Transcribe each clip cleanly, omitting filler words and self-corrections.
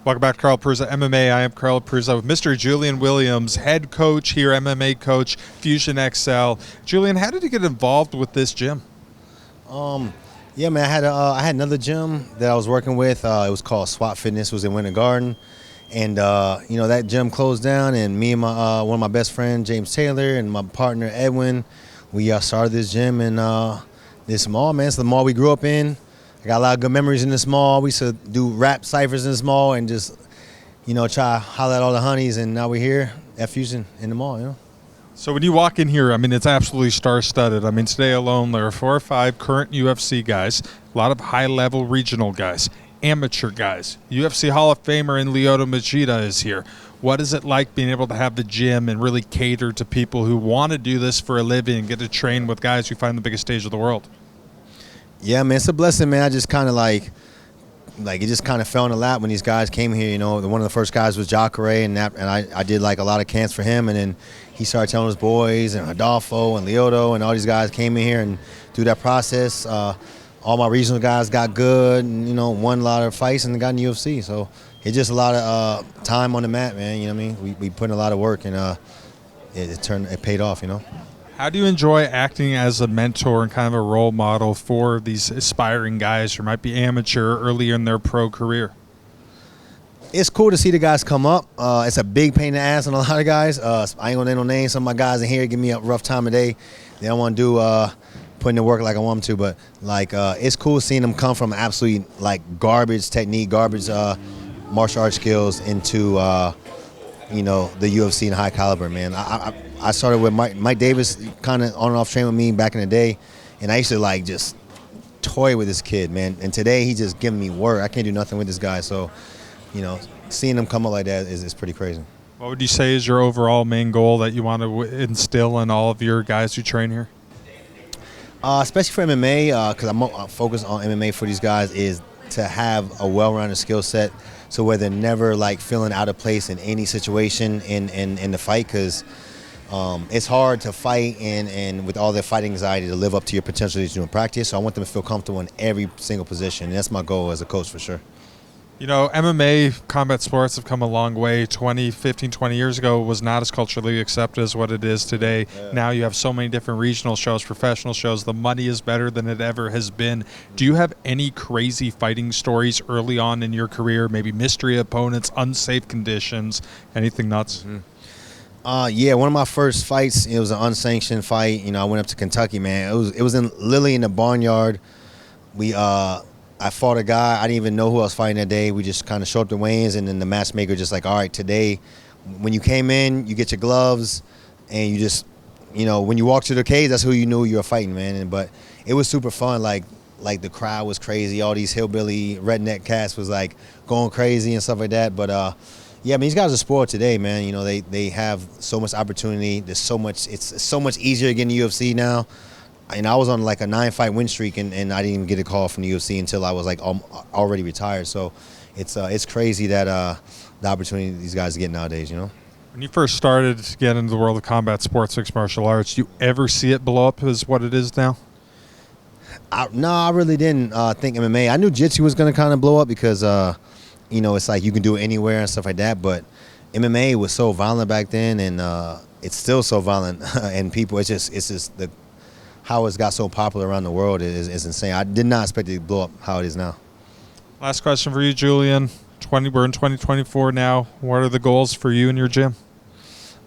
Welcome back to Carl Peruzza MMA. I am Carl Peruzza with Mr. Julien Williams, head coach here, MMA coach, Fusion X-Cel. Julien, how did you get involved with this gym? Yeah, man, I had another gym that I was working with. It was called SWAT Fitness. It was in Winter Garden. And, that gym closed down, and me and one of my best friends, James Taylor, and my partner, Edwin, we started this gym in this mall, man. It's the mall we grew up in. I got a lot of good memories in this mall. We used to do rap ciphers in this mall and just, try to holler at all the honeys. And now we're here at Fusion in the mall, So when you walk in here, it's absolutely star-studded. Today alone, there are 4 or 5 current UFC guys, a lot of high-level regional guys, amateur guys. UFC Hall of Famer and Lyoto Machida is here. What is it like being able to have the gym and really cater to people who want to do this for a living and get to train with guys who find the biggest stage of the world? Yeah, man, it's a blessing, man. I just kind of like it just kind of fell in the lap when these guys came here. One of the first guys was Jacare, and I did like a lot of camps for him, and then he started telling his boys, and Adolfo and Lyoto and all these guys came in here, and through that process, all my regional guys got good, and won a lot of fights and got in the UFC. So it's just a lot of time on the mat, man. We put in a lot of work, and it paid off. How do you enjoy acting as a mentor and kind of a role model for these aspiring guys who might be amateur earlier in their pro career? It's cool to see the guys come up. It's a big pain in the ass on a lot of guys. I ain't gonna name no names. Some of my guys in here give me a rough time of day. They don't want to do putting in work like I want them to, but it's cool seeing them come from absolutely garbage technique, garbage martial arts skills into the UFC and high caliber, man. I started with Mike Davis, kind of on and off train with me back in the day, and I used to just toy with this kid, man. And today he's just giving me work. I can't do nothing with this guy, so seeing him come up like that is pretty crazy. What would you say is your overall main goal that you want to instill in all of your guys who train here? Especially for MMA, because I'm focused on MMA for these guys, is to have a well-rounded skill set, so where they're never feeling out of place in any situation in the fight, because it's hard to fight and with all their fight anxiety to live up to your potential that you do in practice. So I want them to feel comfortable in every single position, and that's my goal as a coach for sure. MMA, combat sports have come a long way. 15, 20 years ago was not as culturally accepted as what it is today. Yeah. Now you have so many different regional shows, professional shows. The money is better than it ever has been. Do you have any crazy fighting stories early on in your career? Maybe mystery opponents, unsafe conditions, anything nuts? Mm-hmm. Yeah, one of my first fights, it was an unsanctioned fight. I went up to Kentucky, man. It was in Lilly in the barnyard. I fought a guy. I didn't even know who I was fighting that day. We just kind of showed up to weigh-ins, and then the matchmaker just all right, today, when you came in, you get your gloves, and you just, when you walk to the cage, that's who you knew you were fighting, man. But it was super fun. Like the crowd was crazy. All these hillbilly redneck cats was going crazy and stuff like that. But yeah, these guys are spoiled today, man. They have so much opportunity. There's so much. It's so much easier to get in the UFC now. And I was on a 9-fight win streak, and I didn't even get a call from the UFC until I was already retired. So it's crazy that the opportunity these guys get nowadays. When you first started to get into the world of combat sports, mixed martial arts, do you ever see it blow up as what it is now? No, I really didn't think MMA. I knew jiu-jitsu was going to kind of blow up because it's you can do it anywhere and stuff like that. But MMA was so violent back then, and it's still so violent. And people, it's just how it's got so popular around the world is insane. I did not expect it to blow up how it is now. Last question for you, Julien. We're in 2024 now. What are the goals for you and your gym?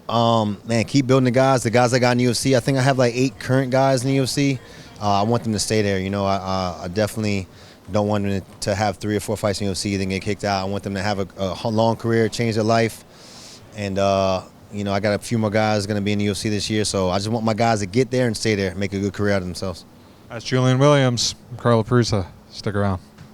Man, keep building the guys I got in the UFC. I think I have 8 current guys in the UFC. I want them to stay there. I definitely don't want them to have 3 or 4 fights in the UFC, then get kicked out. I want them to have a long career, change their life. And I got a few more guys going to be in the UFC this year, so I just want my guys to get there and stay there, make a good career out of themselves. That's Julien Williams. I'm Carl Peruzza. Stick around.